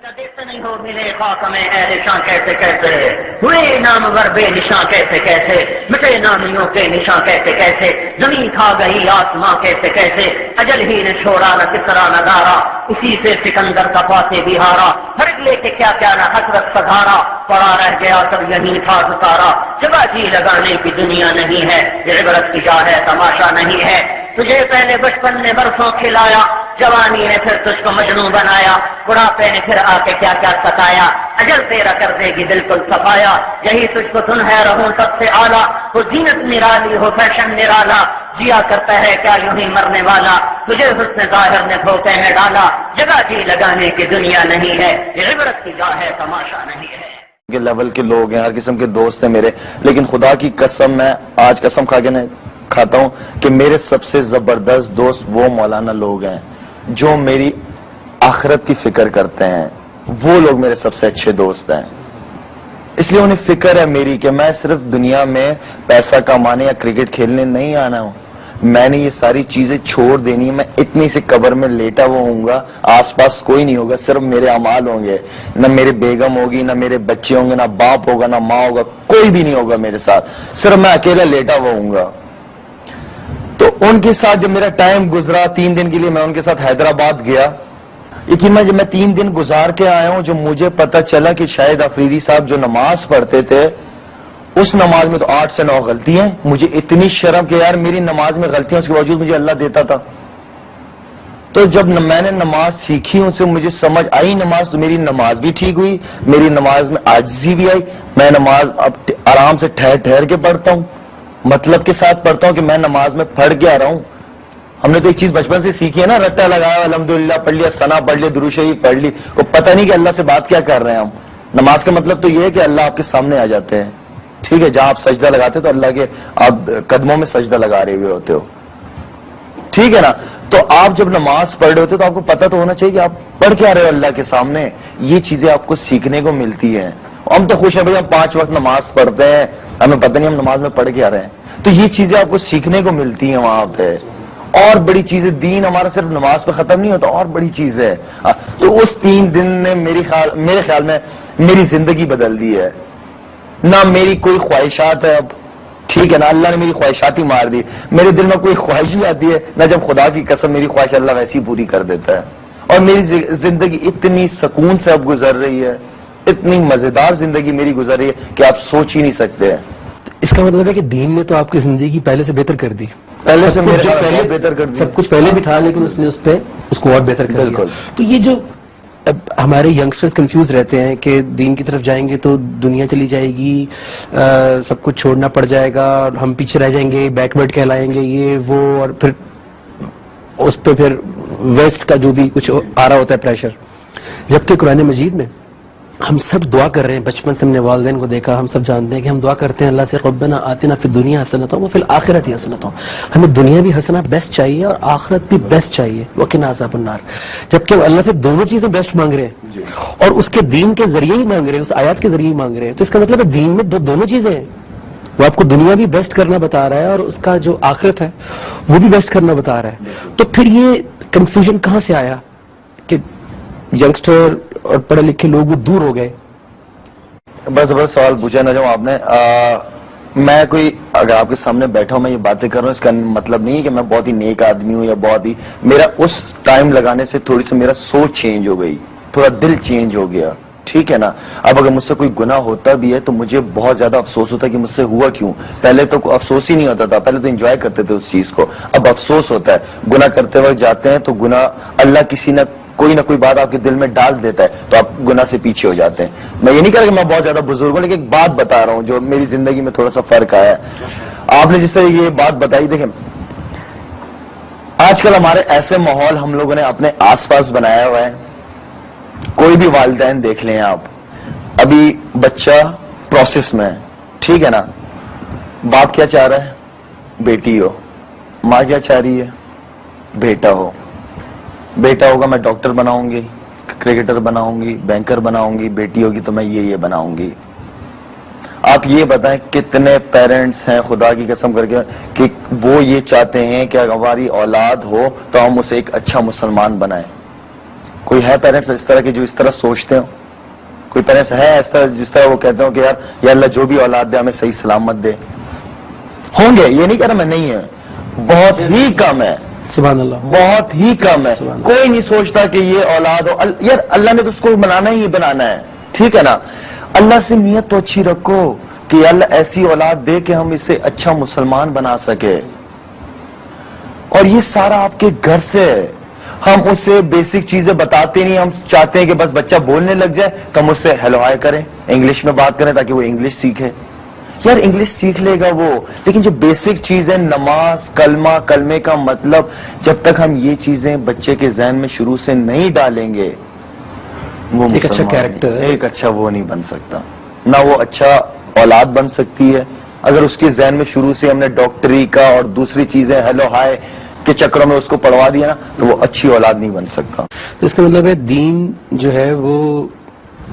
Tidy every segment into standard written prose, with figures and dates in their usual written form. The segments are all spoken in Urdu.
دیکھتے نہیں ہو ملے خاک میں اے نشاں کیسے کیسے ہوئے نامور بے نشاں کیسے کیسے مٹے نامیوں کے نشاں کیسے کیسے زمین کھا گئی آسماں کیسے کیسے اجل ہی نے چھوڑا نہ کسرا نہ دارا اسی سے سکندر کا پاسے بھی ہارا ہر لے کے کیا کیا نہ حسرت سدھارا پڑا رہ گیا سب یہیں تھا ستارا جگہ جی لگانے کی دنیا نہیں ہے یہ عبرت کی جا ہے تماشا نہیں ہے تجھے پہلے بچپن نے برسوں کھلایا جوانی نے پھر تجھ کو مجنوں بنایا بڑھاپے نے پھر آ کے کیا کیا ستایا اجل تیرا کر دے گی بالکل صفایا یہی تجھ کو سن ہے رہوں سب سے اعلیٰ تو زینت نرالی ہو فیشن نرالا جیا کرتا ہے کیا یوں ہی مرنے والا تجھے حسن ظاہر نے دھوکے میں ڈالا جگہ جی لگانے کی دنیا نہیں ہے یہ عبرت کی جا ہے تماشا نہیں ہے کے لیول کے لوگ ہیں ہر قسم کے دوست ہیں میرے لیکن خدا کی قسم میں آج قسم کھا کے کھاتا ہوں کہ میرے سب سے زبردست دوست وہ مولانا لوگ ہیں جو میری آخرت کی فکر کرتے ہیں وہ لوگ میرے سب سے اچھے دوست ہیں اس لیے انہیں فکر ہے میری کہ میں صرف دنیا میں پیسہ کمانے یا کرکٹ کھیلنے نہیں آنا ہوں میں نے یہ ساری چیزیں چھوڑ دینی ہے میں اتنی سی قبر میں لیٹا ہوا ہوں گا آس پاس کوئی نہیں ہوگا صرف میرے اعمال ہوں گے نہ میرے بیگم ہوگی نہ میرے بچے ہوں گے نہ باپ ہوگا نہ ماں ہوگا کوئی بھی نہیں ہوگا میرے ساتھ صرف میں اکیلا لیٹا ہوا ہوں گا تو ان کے ساتھ جب میرا ٹائم گزرا 3 دن کے لیے میں ان کے ساتھ حیدرآباد گیا لیکن جب میں 3 دن گزار کے آیا ہوں جو مجھے پتا چلا کہ شاہد افریدی صاحب جو نماز پڑھتے تھے اس نماز میں تو 8 سے 9 غلطیاں ہیں مجھے اتنی شرم کہ یار میری نماز میں غلطیاں اس کے باوجود مجھے اللہ دیتا تھا تو جب میں نے نماز سیکھی ان سے مجھے سمجھ آئی نماز تو میری نماز بھی ٹھیک ہوئی میری نماز میں عاجزی بھی آئی میں نماز اب آرام سے ٹھہر کے پڑھتا ہوں مطلب کے ساتھ پڑھتا ہوں کہ میں نماز میں پڑھ کے آ رہا ہوں ہم نے تو ایک چیز بچپن سے سیکھی ہے نا رٹا لگایا الحمدللہ پڑھ لیا ثنا پڑھ لیا درود شریف پڑھ لی کو پتہ نہیں کہ اللہ سے بات کیا کر رہے ہیں ہم نماز کا مطلب تو یہ ہے کہ اللہ آپ کے سامنے آ جاتے ہیں ٹھیک ہے جہاں آپ سجدہ لگاتے تو اللہ کے آپ قدموں میں سجدہ لگا رہے ہوئے ہوتے ہو ٹھیک ہے نا تو آپ جب نماز پڑھ رہے ہوتے تو آپ کو پتہ تو ہونا چاہیے کہ آپ پڑھ کے آ رہے ہو اللہ کے سامنے یہ چیزیں آپ کو سیکھنے کو ملتی ہیں ہم تو خوش ہیں بھائی ہم 5 وقت نماز پڑھتے ہیں ہمیں پتہ نہیں ہم نماز میں پڑھ کے آ رہے ہیں تو یہ چیزیں آپ کو سیکھنے کو ملتی ہیں وہاں پہ اور بڑی چیزیں دین ہمارا صرف نماز پہ ختم نہیں ہوتا اور بڑی چیز ہے تو اس 3 دن نے میرے خیال میں میری زندگی بدل دی ہے نہ میری کوئی خواہشات ہے اب ٹھیک ہے نا اللہ نے میری خواہشات ہی مار دی میرے دل میں کوئی خواہش نہیں آتی ہے نہ جب خدا کی قسم میری خواہش اللہ ویسی پوری کر دیتا ہے اور میری زندگی اتنی سکون سے اب گزر رہی ہے اتنی مزیدار زندگی میری گزر رہی ہے کہ آپ سوچ ہی نہیں سکتے ہیں اس کا مطلب ہے کہ دین نے تو آپ کی زندگی پہلے سے بہتر کر دی پہلے سے میرے بہتر کر دی سب کچھ پہلے بھی تھا لیکن اس نے اس کو اور بہتر کر دیا تو یہ جو ہمارے ینگسٹرز کنفیوز رہتے ہیں کہ دین کی طرف جائیں گے تو دنیا چلی جائے گی سب کچھ چھوڑنا پڑ جائے گا ہم پیچھے رہ جائیں گے بیکورڈ کہلائیں گے یہ وہ اور پھر اس پہ پھر ویسٹ کا جو بھی کچھ آ رہا ہوتا ہے پریشر جبکہ قرآن مجید میں ہم سب دعا کر رہے ہیں بچپن سے ہم نے والدین کو دیکھا ہم سب جانتے ہیں کہ ہم دعا کرتے ہیں اللہ سے ربنا آتنا فی الدنیا حسنۃ وفی الآخرۃ حسنۃ ہمیں دنیا بھی حسنہ بیسٹ چاہیے اور آخرت بھی بیسٹ چاہیے وقنا عذاب النار جبکہ ہم اللہ سے دونوں چیزیں بیسٹ مانگ رہے ہیں اور اس کے دین کے ذریعے ہی مانگ رہے ہیں اس آیات کے ذریعے ہی مانگ رہے ہیں تو اس کا مطلب ہے دین میں دونوں چیزیں ہیں وہ آپ کو دنیا بھی بیسٹ کرنا بتا رہا ہے اور اس کا جو آخرت ہے وہ بھی بیسٹ کرنا بتا رہا ہے تو پھر یہ کنفیوژن کہاں سے آیا کہ ینگسٹر اور پڑھے لکھے لوگ وہ دور ہو گئے بس زبردست سوال پوچھا نا جو آپ نے میں کوئی اگر آپ کے سامنے بیٹھا ہوں میں یہ باتیں کر رہا ہوں اس کا مطلب نہیں ہے کہ میں بہت ہی نیک آدمی ہوں یا بہت ہی میرا اس ٹائم لگانے سے تھوڑی سی میرا سوچ چینج ہو گئی تھوڑا دل چینج ہو گیا ٹھیک ہے نا اب اگر مجھ سے کوئی گناہ ہوتا بھی ہے تو مجھے بہت زیادہ افسوس ہوتا ہے کہ مجھ سے ہوا کیوں پہلے تو افسوس ہی نہیں ہوتا تھا پہلے تو انجوائے کرتے تھے اس چیز کو اب افسوس ہوتا ہے گناہ کرتے وقت جاتے ہیں تو گناہ اللہ کسی نہ کوئی بات آپ کے دل میں ڈال دیتا ہے تو آپ گناہ سے پیچھے ہو جاتے ہیں میں یہ نہیں کہہ رہا کہ میں بہت زیادہ بزرگ ہوں لیکن ایک بات بتا رہا ہوں جو میری زندگی میں تھوڑا سا فرق آیا ہے آپ نے جس طرح یہ بات بتائی دیکھیں آج کل ہمارے ایسے ماحول ہم لوگوں نے اپنے آس پاس بنایا ہوا ہے کوئی بھی والدین دیکھ لیں آپ ابھی بچہ پروسیس میں ہے ٹھیک ہے نا باپ کیا چاہ رہا ہے بیٹی ہو ماں کیا چاہ رہی ہے بیٹا ہو بیٹا ہوگا میں ڈاکٹر بناؤں گی کرکٹر بناؤں گی بینکر بناؤں گی بیٹی ہوگی تو میں یہ بناؤں گی آپ یہ بتائیں کتنے پیرنٹس ہیں خدا کی قسم کر کے کہ وہ یہ چاہتے ہیں کہ اگر ہماری اولاد ہو تو ہم اسے ایک اچھا مسلمان بنائیں کوئی ہے پیرنٹس اس طرح کے جو اس طرح سوچتے ہوں؟ کوئی پیرنٹس ہے اس طرح جس طرح وہ کہتے ہوں کہ یار یا اللہ جو بھی اولاد دے ہمیں صحیح سلامت دے؟ ہوں گے، یہ نہیں کہہ رہا میں نہیں ہے، بہت ہی کم ہے، سبحان اللہ، بہت ہی کم ہے. کوئی نہیں سوچتا کہ یہ اولاد ہو. یار اللہ نے تو اس کو بنانا ہی بنانا ہے، ٹھیک ہے نا. اللہ سے نیت تو اچھی رکھو کہ اللہ ایسی اولاد دے کہ ہم اسے اچھا مسلمان بنا سکے. اور یہ سارا آپ کے گھر سے ہے. ہم اسے بیسک چیزیں بتاتے نہیں، ہم چاہتے ہیں کہ بس بچہ بولنے لگ جائے تو ہم اس سے ہیلو ہائے کریں، انگلش میں بات کریں تاکہ وہ انگلش سیکھے. یار انگلش سیکھ لے گا وہ، لیکن جو بیسک چیز ہے نماز، کلمہ، کلمے کا مطلب، جب تک ہم یہ چیزیں بچے کے ذہن میں شروع سے نہیں ڈالیں گے وہ ایک اچھا کیریکٹر، ایک اچھا وہ نہیں بن سکتا. نہ وہ اچھا اولاد بن سکتی ہے اگر اس کے ذہن میں شروع سے ہم نے ڈاکٹری کا اور دوسری چیزیں ہیلو ہائے کے چکروں میں اس کو پڑھوا دیا نا تو وہ اچھی اولاد نہیں بن سکتا. تو اس کا مطلب ہے دین جو ہے وہ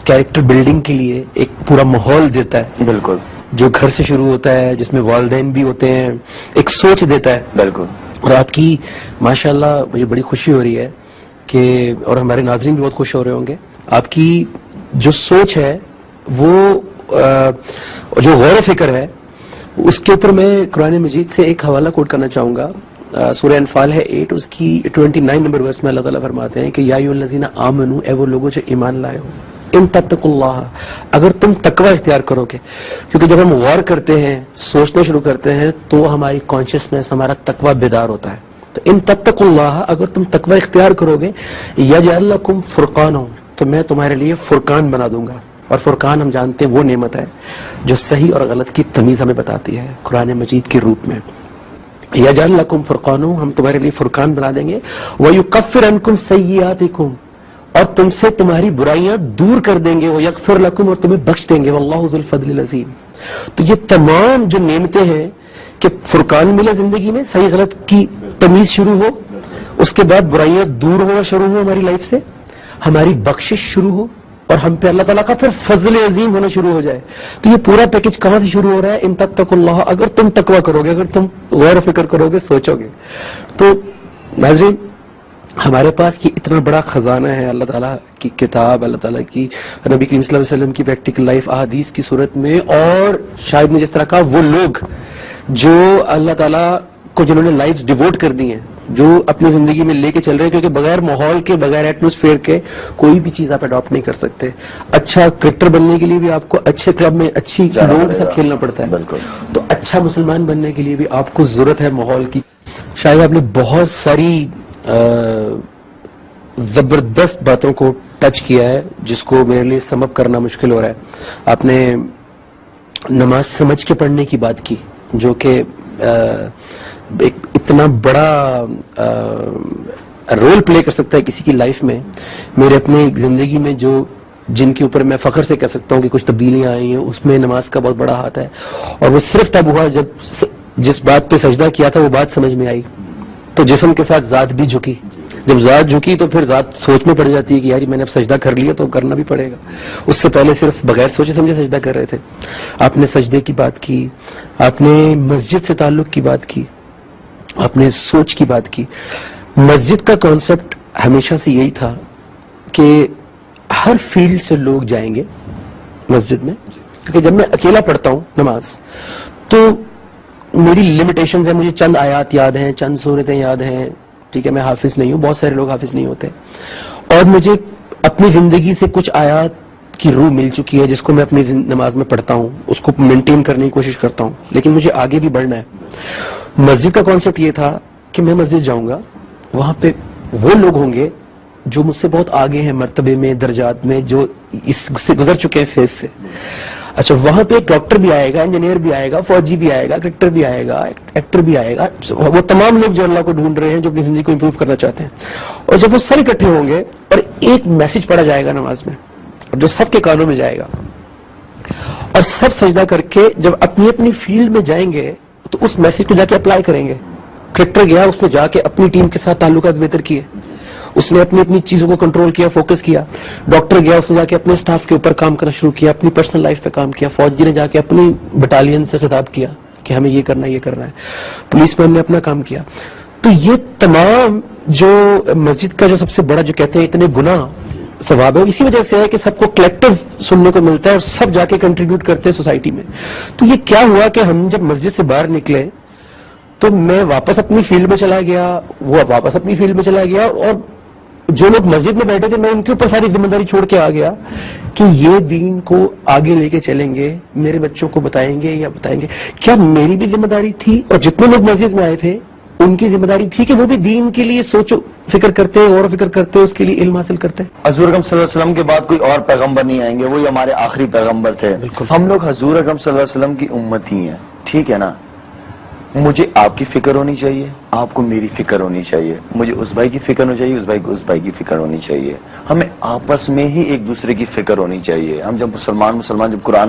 کیریکٹر بلڈنگ کے لیے ایک پورا ماحول دیتا ہے. بالکل. جو گھر سے شروع ہوتا ہے، جس میں والدین بھی ہوتے ہیں، ایک سوچ دیتا ہے. بالکل. اور آپ کی ماشاءاللہ مجھے بڑی خوشی ہو رہی ہے کہ، اور ہمارے ناظرین بھی بہت خوش ہو رہے ہوں گے، آپ کی جو سوچ ہے وہ جو غور و فکر ہے اس کے اوپر میں قرآن مجید سے ایک حوالہ کوٹ کرنا چاہوں گا. سورہ انفال ہے 8، اس کی 29 نمبر ورس میں اللہ تعالیٰ فرماتے ہیں کہ یا ایھا الذین آمنوا، اے وہ لوگوں جو ایمان لائے ہو، ان تتقوا اللہ، اگر تم تقوی اختیار کرو گے. کیونکہ جب ہم غور کرتے ہیں، سوچنا شروع کرتے ہیں تو ہماری کانشیسنس، ہمارا تقوی بیدار ہوتا ہے. تو ان تتقوا اللہ، اگر تم تقوی اختیار کرو گے، یجعل لکم فرقانا، تو میں تمہارے لیے فرقان بنا دوں گا. اور فرقان ہم جانتے ہیں وہ نعمت ہے جو صحیح اور غلط کی تمیز ہمیں بتاتی ہے قرآن مجید کے روپ میں. یجعل لکم فرقانا، ہم تمہارے لیے فرقان بنا دیں گے. ویکفر عنکم سیئاتکم، اور تم سے تمہاری برائیاں دور کر دیں گے. ویغفر لکم، اور تمہیں بخش دیں گے. واللہ ذو الفضل العظیم. تو یہ تمام جو نعمتیں ہیں کہ فرقان ملے زندگی میں، صحیح غلط کی تمیز شروع ہو، اس کے بعد برائیاں دور ہونا شروع ہو ہماری لائف سے، ہماری بخشش شروع ہو، اور ہم پہ اللہ تعالیٰ کا پھر فضل عظیم ہونا شروع ہو جائے. تو یہ پورا پیکج کہاں سے شروع ہو رہا ہے؟ ان تتقوا اللہ، اگر تم تقوی کرو گے، اگر تم غور و فکر کرو گے، سوچو گے. تو ناظرین، ہمارے پاس یہ اتنا بڑا خزانہ ہے، اللہ تعالیٰ کی کتاب، اللہ تعالیٰ کی نبی کریم صلی اللہ علیہ وسلم کی پریکٹیکل لائف احادیث کی صورت میں، اور شاید میں جس طرح کہا وہ لوگ جو اللہ تعالیٰ کو جنہوں نے لائف ڈیووٹ کر دی ہیں، جو اپنی زندگی میں لے کے چل رہے ہیں، کیونکہ بغیر ماحول کے، بغیر ایٹموسفیئر کے کوئی بھی چیز آپ اڈاپٹ نہیں کر سکتے. اچھا کرکٹر بننے کے لیے بھی آپ کو اچھے کلب میں اچھی لوگوں کے ساتھ کھیلنا پڑتا ہے. بالکل. تو اچھا مسلمان بننے کے لیے بھی آپ کو ضرورت ہے ماحول کی. شاید آپ نے بہت ساری زبردست باتوں کو ٹچ کیا ہے جس کو میرے لیے سم اپ کرنا مشکل ہو رہا ہے. آپ نے نماز سمجھ کے پڑھنے کی بات کی، جو کہ ایک اتنا بڑا رول پلے کر سکتا ہے کسی کی لائف میں. میرے اپنے زندگی میں جو جن کے اوپر میں فخر سے کہہ سکتا ہوں کہ کچھ تبدیلیاں آئی ہیں، اس میں نماز کا بہت بڑا ہاتھ ہے. اور وہ صرف تب ہوا جب جس بات پہ سجدہ کیا تھا وہ بات سمجھ میں آئی، تو جسم کے ساتھ ذات بھی جھکی. جب ذات جھکی تو پھر ذات سوچ میں پڑ جاتی ہے کہ یار میں نے اب سجدہ کر لیا تو کرنا بھی پڑے گا. اس سے پہلے صرف بغیر سوچے سمجھے سجدہ کر رہے تھے. آپ نے سجدے کی بات کی، آپ نے مسجد سے تعلق کی بات کی، آپ نے سوچ کی بات کی. مسجد کا کانسیپٹ ہمیشہ سے یہی تھا کہ ہر فیلڈ سے لوگ جائیں گے مسجد میں. کیونکہ جب میں اکیلا پڑھتا ہوں نماز تو میری لمیٹیشنز ہیں، مجھے چند آیات یاد ہیں، چند سورتیں یاد ہیں، ٹھیک ہے، میں حافظ نہیں ہوں، بہت سارے لوگ حافظ نہیں ہوتے، اور مجھے اپنی زندگی سے کچھ آیات کی روح مل چکی ہے جس کو میں اپنی نماز میں پڑھتا ہوں، اس کو مینٹین کرنے کی کوشش کرتا ہوں. لیکن مجھے آگے بھی بڑھنا ہے. مسجد کا کانسیپٹ یہ تھا کہ میں مسجد جاؤں گا، وہاں پہ وہ لوگ ہوں گے جو مجھ سے بہت آگے ہیں مرتبے میں، درجات میں، جو اس سے گزر چکے ہیں فیز سے. اچھا، وہاں پہ ایک ڈاکٹر بھی آئے گا، انجینئر بھی آئے گا، فوجی بھی آئے گا، کرکٹر بھی آئے گا، ایکٹر بھی آئے گا، وہ تمام لوگ جو اللہ کو ڈھونڈ رہے ہیں، جو اپنی زندگی کو امپروو کرنا چاہتے ہیں. اور جب وہ سب اکٹھے ہوں گے اور ایک میسج پڑھا جائے گا نماز میں، اور جو سب کے کانوں میں جائے گا، اور سب سجدہ کر کے جب اپنی اپنی فیلڈ میں جائیں گے تو اس میسج کو جا کے اپلائی کریں گے. کرکٹر گیا، اس نے جا کے اپنی ٹیم کے ساتھ تعلقات بہتر کیے، اس نے اپنی اپنی چیزوں کو کنٹرول کیا، فوکس کیا. ڈاکٹر گیا، اس نے جا کے اپنے سٹاف کے اوپر کام کرنا شروع کیا، اپنی پرسنل لائف پہ کام کیا. فوجی نے جا کے اپنی بٹالین سے خطاب کیا کہ ہمیں یہ کرنا ہے، یہ کرنا ہے. پولیس مین نے اپنا کام کیا. تو یہ تمام جو مسجد کا جو سب سے بڑا جو کہتے ہیں اتنے گناہ ثواب ہے، اسی وجہ سے ہے کہ سب کو کلیکٹو سننے کو ملتا ہے اور سب جا کے کنٹریبیوٹ کرتے ہیں سوسائٹی میں. تو یہ کیا ہوا کہ ہم جب مسجد سے باہر نکلے تو میں واپس اپنی فیلڈ میں چلا گیا، وہ واپس اپنی فیلڈ میں چلا گیا، اور جو لوگ مسجد میں بیٹھے تھے میں ان کے اوپر ساری ذمہ داری چھوڑ کے آ گیا کہ یہ دین کو آگے لے کے چلیں گے، میرے بچوں کو بتائیں گے یا بتائیں گے. کیا میری بھی ذمہ داری تھی اور جتنے لوگ مسجد میں آئے تھے ان کی ذمہ داری تھی کہ وہ بھی دین کے لیے سوچو فکر کرتے، اور فکر کرتے، اس کے لیے علم حاصل کرتے. حضور اکرم صلی اللہ علیہ وسلم کے بعد کوئی اور پیغمبر نہیں آئیں گے، وہی ہمارے آخری پیغمبر تھے. ہم لوگ حضور اکرم صلی اللہ علیہ وسلم کی امت ہی ہیں، ٹھیک ہے نا. مجھے آپ کی فکر ہونی چاہیے، آپ کو میری فکر ہونی چاہیے، مجھے اس بھائی کی فکر ہونی چاہیے، اس بھائی کو اس بھائی کی فکر ہونی چاہیے. ہمیں آپس میں ہی ایک دوسرے کی فکر ہونی چاہیے. ہم جب مسلمان جب قرآن